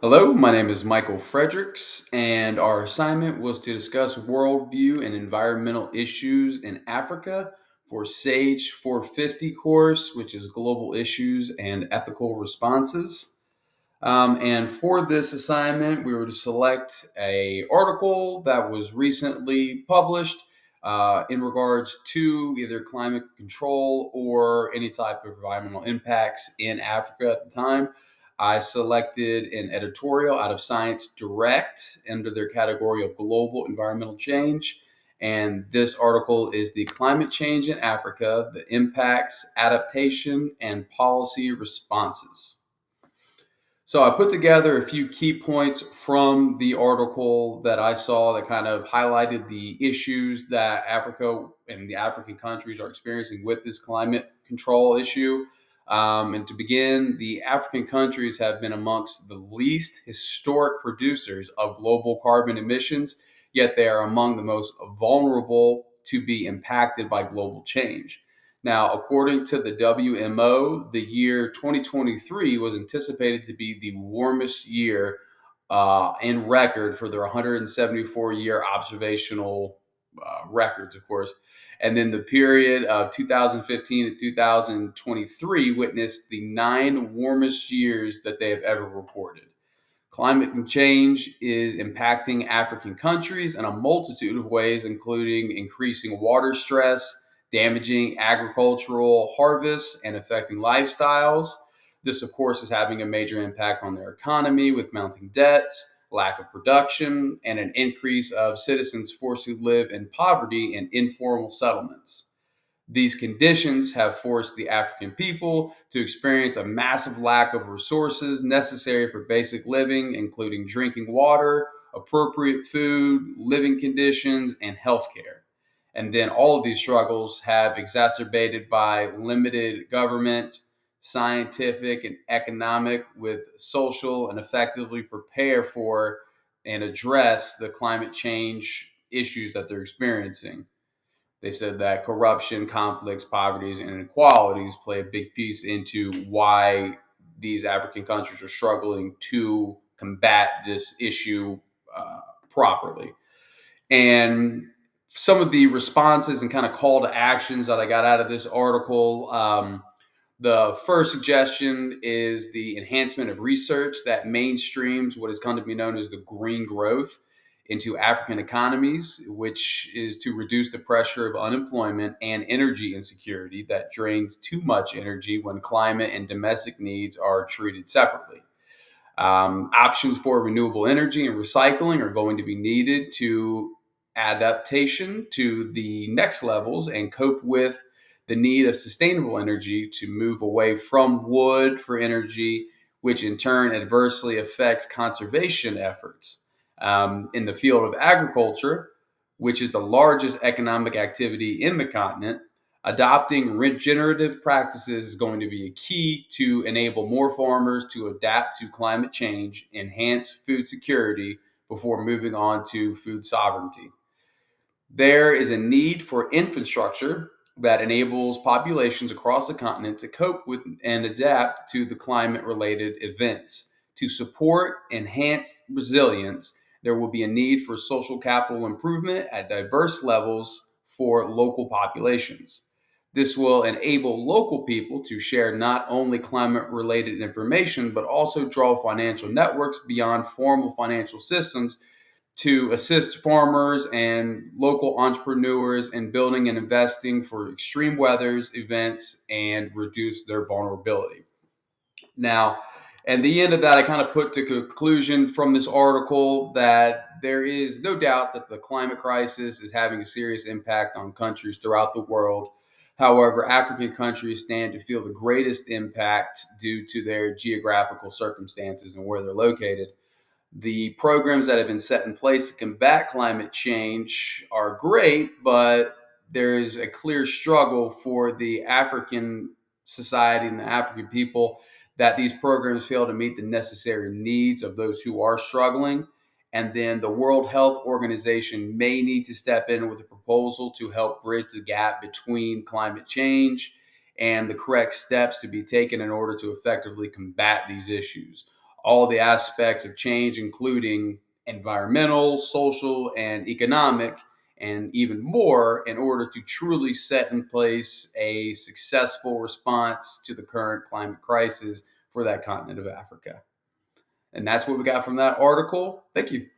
Hello, my name is Michael Fredericks, and our assignment was to discuss worldview and environmental issues in Africa for SAGE 450 course, which is Global Issues and Ethical Responses. And for this assignment, we were to select a article that was recently published in regards to either climate control or any type of environmental impacts in Africa at the time. I selected an editorial out of Science Direct under their category of global environmental change. And this article is the climate change in Africa, the impacts, adaptation, and policy responses. So I put together a few key points from the article that I saw that kind of highlighted the issues that Africa and the African countries are experiencing with this climate control issue. And to begin, the African countries have been amongst the least historic producers of global carbon emissions, yet they are among the most vulnerable to be impacted by global change. Now, according to the WMO, the year 2023 was anticipated to be the warmest year in record for their 174-year observational records, of course. And then the period of 2015 to 2023 witnessed the nine warmest years that they have ever recorded. Climate change is impacting African countries in a multitude of ways, including increasing water stress, damaging agricultural harvests, and affecting lifestyles. This, of course, is having a major impact on their economy with mounting debts, lack of production, and an increase of citizens forced to live in poverty in informal settlements. These conditions have forced the African people to experience a massive lack of resources necessary for basic living, including drinking water, appropriate food, living conditions, and healthcare. And then all of these struggles have exacerbated by limited government, scientific, and economic with social and effectively prepare for and address the climate change issues that they're experiencing. They said that corruption, conflicts, poverties, and inequalities play a big piece into why these African countries are struggling to combat this issue properly. And some of the responses and kind of call to actions that I got out of this article. The first suggestion is the enhancement of research that mainstreams what has come to be known as the green growth into African economies, which is to reduce the pressure of unemployment and energy insecurity that drains too much energy when climate and domestic needs are treated separately. Options for renewable energy and recycling are going to be needed to adaptation to the next levels and cope with the need of sustainable energy to move away from wood for energy, which in turn adversely affects conservation efforts. In the field of agriculture, which is the largest economic activity in the continent, adopting regenerative practices is going to be a key to enable more farmers to adapt to climate change, enhance food security before moving on to food sovereignty. There is a need for infrastructure that enables populations across the continent to cope with and adapt to the climate related events. To support enhanced resilience, there will be a need for social capital improvement at diverse levels for local populations. This will enable local people to share not only climate related information, but also draw financial networks beyond formal financial systems to assist farmers and local entrepreneurs in building and investing for extreme weathers events and reduce their vulnerability. Now, at the end of that, I kind of put the conclusion from this article that there is no doubt that the climate crisis is having a serious impact on countries throughout the world. However, African countries stand to feel the greatest impact due to their geographical circumstances and where they're located. The programs that have been set in place to combat climate change are great, but there is a clear struggle for the African society and the African people that these programs fail to meet the necessary needs of those who are struggling. And then the World Health Organization may need to step in with a proposal to help bridge the gap between climate change and the correct steps to be taken in order to effectively combat these issues. all the aspects of change, including environmental, social, and economic, and even more, in order to truly set in place a successful response to the current climate crisis for that continent of Africa. And that's what we got from that article. Thank you.